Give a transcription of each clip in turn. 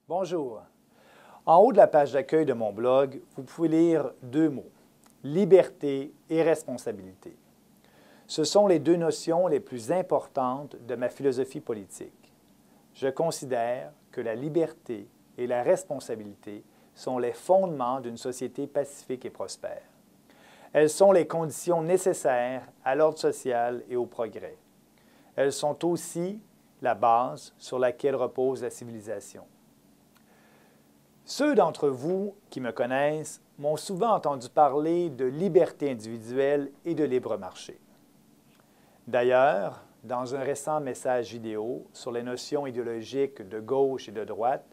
Bonjour. En haut de la page d'accueil de mon blog, vous pouvez lire deux mots, liberté et responsabilité. Ce sont les deux notions les plus importantes de ma philosophie politique. Je considère que la liberté et la responsabilité sont les fondements d'une société pacifique et prospère. Elles sont les conditions nécessaires à l'ordre social et au progrès. Elles sont aussi la base sur laquelle repose la civilisation. Ceux d'entre vous qui me connaissent m'ont souvent entendu parler de liberté individuelle et de libre marché. D'ailleurs, dans un récent message vidéo sur les notions idéologiques de gauche et de droite,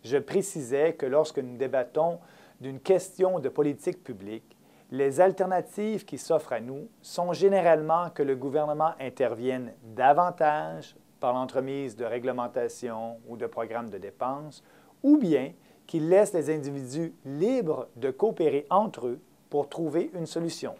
je précisais que lorsque nous débattons d'une question de politique publique, les alternatives qui s'offrent à nous sont généralement que le gouvernement intervienne davantage par l'entremise de réglementations ou de programmes de dépenses, ou bien qu'il laisse les individus libres de coopérer entre eux pour trouver une solution.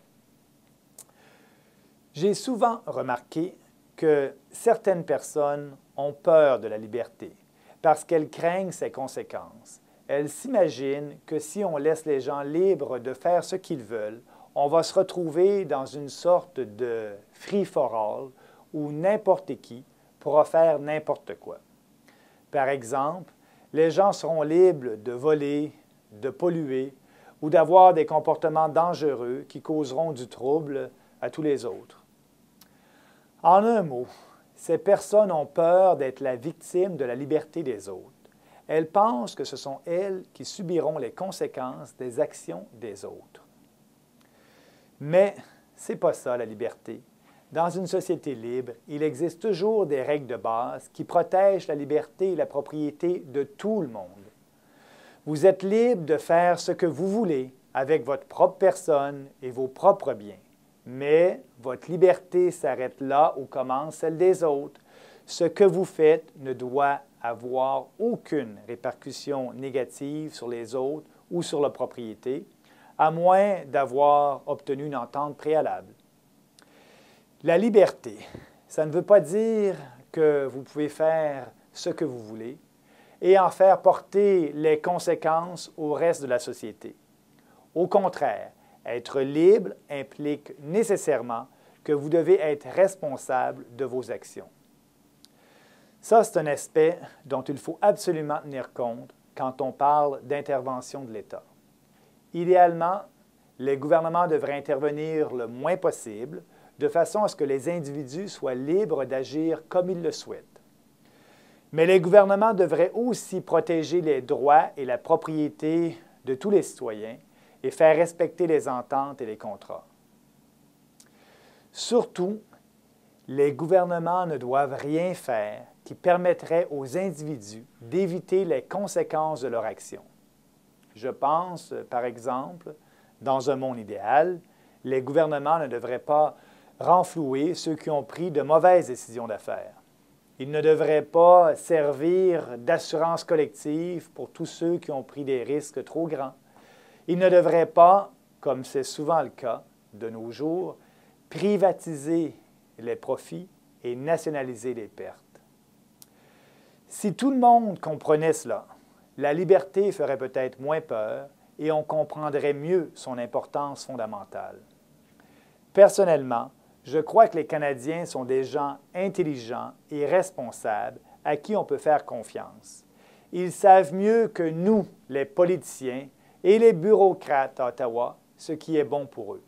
J'ai souvent remarqué que certaines personnes ont peur de la liberté parce qu'elles craignent ses conséquences. Elles s'imaginent que si on laisse les gens libres de faire ce qu'ils veulent, on va se retrouver dans une sorte de free-for-all où n'importe qui pourra faire n'importe quoi. Par exemple, les gens seront libres de voler, de polluer ou d'avoir des comportements dangereux qui causeront du trouble à tous les autres. En un mot, ces personnes ont peur d'être la victime de la liberté des autres. Elles pensent que ce sont elles qui subiront les conséquences des actions des autres. Mais ce n'est pas ça la liberté. Dans une société libre, il existe toujours des règles de base qui protègent la liberté et la propriété de tout le monde. Vous êtes libre de faire ce que vous voulez avec votre propre personne et vos propres biens. Mais votre liberté s'arrête là où commence celle des autres. Ce que vous faites ne doit avoir aucune répercussion négative sur les autres ou sur la propriété, à moins d'avoir obtenu une entente préalable. La liberté, ça ne veut pas dire que vous pouvez faire ce que vous voulez et en faire porter les conséquences au reste de la société. Au contraire, être libre implique nécessairement que vous devez être responsable de vos actions. Ça, c'est un aspect dont il faut absolument tenir compte quand on parle d'intervention de l'État. Idéalement, les gouvernements devraient intervenir le moins possible, de façon à ce que les individus soient libres d'agir comme ils le souhaitent. Mais les gouvernements devraient aussi protéger les droits et la propriété de tous les citoyens et faire respecter les ententes et les contrats. Surtout, les gouvernements ne doivent rien faire qui permettrait aux individus d'éviter les conséquences de leur action. Je pense, par exemple, dans un monde idéal, les gouvernements ne devraient pas renflouer ceux qui ont pris de mauvaises décisions d'affaires. Ils ne devraient pas servir d'assurance collective pour tous ceux qui ont pris des risques trop grands. Ils ne devraient pas, comme c'est souvent le cas de nos jours, privatiser les profits et nationaliser les pertes. Si tout le monde comprenait cela, la liberté ferait peut-être moins peur et on comprendrait mieux son importance fondamentale. Personnellement, je crois que les Canadiens sont des gens intelligents et responsables à qui on peut faire confiance. Ils savent mieux que nous, les politiciens et les bureaucrates à Ottawa, ce qui est bon pour eux.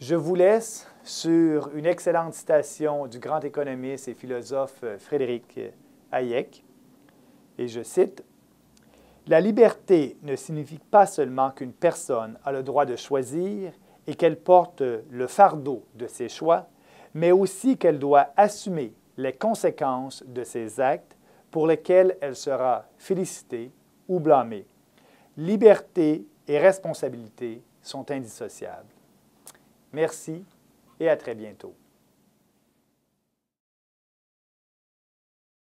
Je vous laisse sur une excellente citation du grand économiste et philosophe Frédéric Hayek, et je cite, « La liberté ne signifie pas seulement qu'une personne a le droit de choisir et qu'elle porte le fardeau de ses choix, mais aussi qu'elle doit assumer les conséquences de ses actes pour lesquels elle sera félicitée ou blâmée. Liberté et responsabilité sont indissociables. » Merci et à très bientôt.